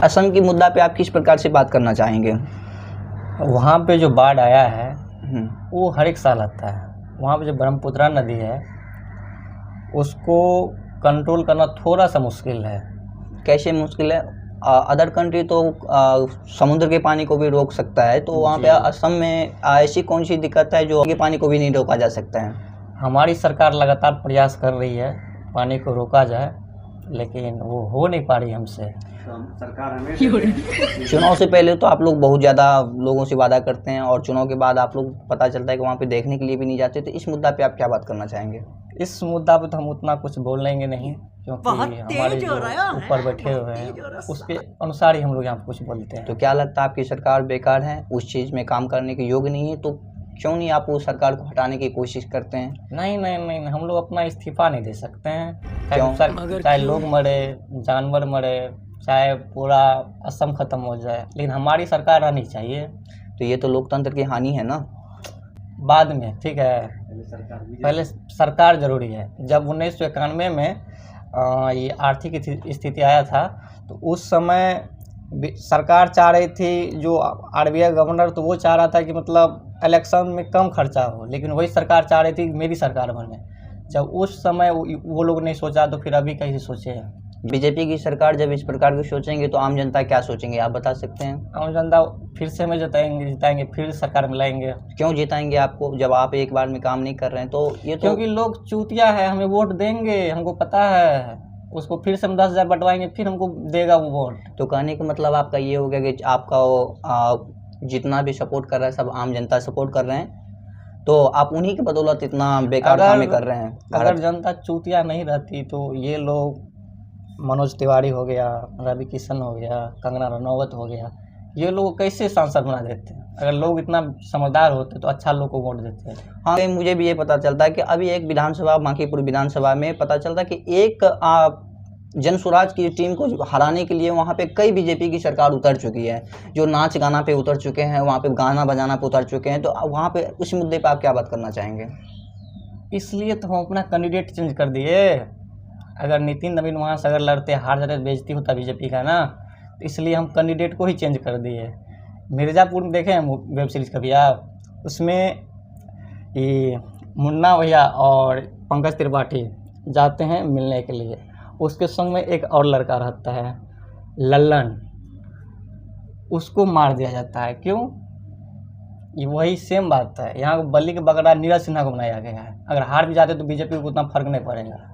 असम की मुद्दा पे आप किस प्रकार से बात करना चाहेंगे? वहाँ पे जो बाढ़ आया है वो हर एक साल आता है। वहाँ पे जो ब्रह्मपुत्रा नदी है उसको कंट्रोल करना थोड़ा सा मुश्किल है। कैसे मुश्किल है? अदर कंट्री तो समुद्र के पानी को भी रोक सकता है, तो वहाँ पे असम में ऐसी कौन सी दिक्कत है जो के पानी को भी नहीं रोका जा सकता है? हमारी सरकार लगातार प्रयास कर रही है पानी को रोका जाए, लेकिन वो हो नहीं पा रही हमसे। चुनाव से पहले तो आप लोग बहुत ज़्यादा लोगों से वादा करते हैं और चुनाव के बाद आप लोग पता चलता है कि वहाँ पे देखने के लिए भी नहीं जाते, तो इस मुद्दा पे आप क्या बात करना चाहेंगे? इस मुद्दा पे तो हम उतना कुछ बोल लेंगे नहीं, क्योंकि हमारे जो ऊपर बैठे हुए हैं उसके अनुसार ही हम लोग यहाँ पे कुछ बोलते हैं। तो क्या लगता है आपकी सरकार बेकार है, उस चीज़ में काम करने के योग्य नहीं है, तो क्यों नहीं आप उस सरकार को हटाने की कोशिश करते हैं? नहीं, हम लोग अपना इस्तीफा नहीं दे सकते हैं। क्यों? चाहे लोग मरे, जानवर मरे, चाहे पूरा असम खत्म हो जाए, लेकिन हमारी सरकार रहनी चाहिए। तो ये तो लोकतंत्र की हानि है ना? बाद में ठीक है, पहले सरकार जरूरी है। जब 1991 में ये आर्थिक स्थिति आया था तो उस समय सरकार चाह रही थी, जो आरबीआई गवर्नर तो वो चाह रहा था कि मतलब इलेक्शन में कम खर्चा हो, लेकिन वही सरकार चाह रही थी कि मेरी सरकार बने। जब उस समय वो लोग नहीं सोचा तो फिर अभी कैसे सोचे? बीजेपी की सरकार जब इस प्रकार की सोचेंगे तो आम जनता क्या सोचेंगे, आप बता सकते हैं? आम जनता फिर से हमें जिताएंगे, फिर सरकार में लाएंगे। क्यों जिताएंगे आपको, जब आप एक बार में काम नहीं कर रहे हैं? तो ये तो क्योंकि लोग चूतिया है, हमें वोट देंगे, हमको पता है। उसको फिर से हम 10,000 बंटवाएंगे, फिर हमको देगा वो वोट। तो कहने का मतलब आपका ये हो गया कि आपका जितना भी सपोर्ट कर रहा है सब आम जनता सपोर्ट कर रहे हैं, तो आप उन्हीं की बदौलत इतना बेकार काम कर रहे हैं। अगर जनता चूतिया नहीं रहती तो ये लोग, मनोज तिवारी हो गया, रवि किशन हो गया, कंगना रनौत हो गया, ये लोग कैसे सांसद बना देते हैं? अगर लोग इतना समझदार होते तो अच्छा लोग को वोट देते हैं। हाँ, मुझे भी ये पता चलता है कि अभी एक विधानसभा, बांकीपुर विधानसभा में पता चलता है कि एक जन स्वराज की टीम को हराने के लिए वहाँ पे कई बीजेपी की सरकार उतर चुकी है, जो नाच गाना पे उतर चुके हैं, वहाँ पे गाना बजाना पे उतर चुके हैं। तो वहाँ पे उस मुद्दे पे आप क्या बात करना चाहेंगे? इसलिए तो हम अपना कैंडिडेट चेंज कर दिए। अगर नितिन नवीन वहाँ से अगर लड़ते, हार जाते, बेइज्जती होता बीजेपी का ना, तो इसलिए हम कैंडिडेट को ही चेंज कर दिए। मिर्ज़ापुर में देखे हैं वेब सीरीज़ कभी आप? उसमें ये मुन्ना भैया और पंकज त्रिपाठी जाते हैं मिलने के लिए, उसके संग में एक और लड़का रहता है लल्लन, उसको मार दिया जाता है। क्यों? ये वही सेम बात है। यहाँ बल्ली के बगड़ा नीरज सिन्हा को बनाया गया है। अगर हार भी जाते तो बीजेपी को उतना फर्क नहीं पड़ेगा।